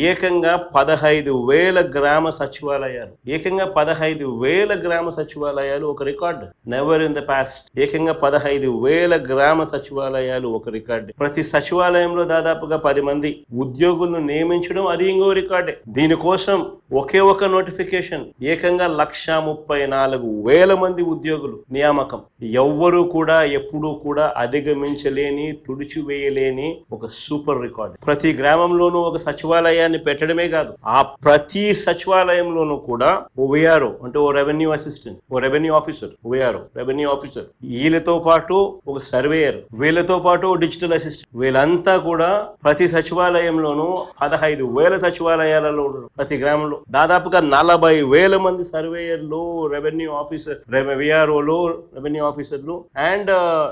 ఏకంగా 15,000 గ్రామ సచివాలయాలు, ఏకంగా 15,000 గ్రామ సచివాలయాలు ఒక record. Never in the past. ఏకంగా 15,000 గ్రామ సచివాలయాలు ఒక రికార్డు. ప్రతి సచివాలయంలో దాదాపుగా 10 మంది ఉద్యోగులను నియమించడం అది ఇంకో రికార్డే. దీనికోసం ఒకే ఒక నోటిఫికేషన్ ఏకంగా 1,34,000 మంది ఉద్యోగులు నియామకం. ఎవ్వరూ కూడా ఎప్పుడూ కూడా అధిగమించలేని, తుడిచివేయలేని ఒక సూపర్ రికార్డ్. ప్రతి గ్రామంలోనూ ఒక సచివాలయాన్ని పెట్టడమే కాదు, ఆ ప్రతి సచివాలయంలోనూ కూడా ఓ విఆర్ఓ అంటే ఓ రెవెన్యూ అసిస్టెంట్, ఓ revenue officer, VRO revenue officer, వీళ్ళతో పాటు ఒక సర్వేయర్, వీళ్ళతో పాటు డిజిటల్ అసిస్టెంట్, వీళ్ళంతా కూడా ప్రతి సచివాలయంలోనూ 15,000 సచివాలయాలలో ప్రతి గ్రామంలో దాదాపుగా 40,000 మంది సర్వేయర్లు, రెవెన్యూ ఆఫీసర్, విఆర్ఓలు, రెవెన్యూ ఆఫీసర్లు అండ్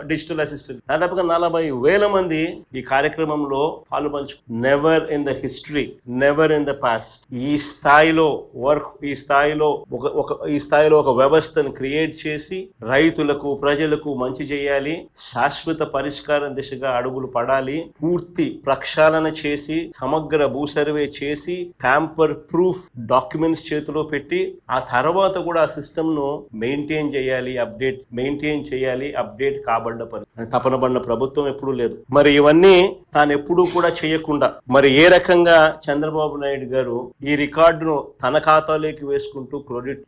డిజిటల్ అసిస్టెంట్, దాదాపుగా 40,000 మంది ఈ కార్యక్రమంలో పాలుపంచు. Never in the history, never in the past ఈ స్థాయిలో వర్క్, ఈ స్థాయిలో ఒక వ్యవస్థను క్రియేట్ చేసి రైతులకు, ప్రజలకు మంచి చేయాలి, శాశ్వత పరిష్కారం దిశగా అడుగులు పడాలి, పూర్తి ప్రక్షాళన చేసి, సమగ్ర భూ సర్వే చేసి, ట్యాంపర్ ప్రూఫ్ డాక్యుమెంట్స్ చేతిలో పెట్టి, ఆ తర్వాత కూడా ఆ సిస్టమ్ ను మెయింటైన్ చేయాలి, అప్డేట్ కాబడ్డ పని తపన పడిన ప్రభుత్వం ఎప్పుడూ లేదు. మరి ఇవన్నీ తాను ఎప్పుడూ కూడా చేయకుండా మరి ఏ రకంగా చంద్రబాబు నాయుడు గారు ఈ రికార్డును తన ఖాతాలోకి వేసుకుంటూ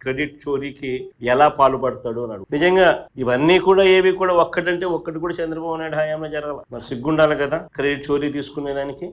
క్రెడిట్ చోరీకి ఎలా పాల్పడతాడు అన్నాడు. నిజంగా ఇవన్నీ కూడా ఏవి కూడా ఒక్కటి కూడా చంద్రబాబు నాయుడు హయాంలో జరగాలి. మరి సిగ్గుండాలి కదా క్రెడిట్ చోరీ తీసుకునేదానికి.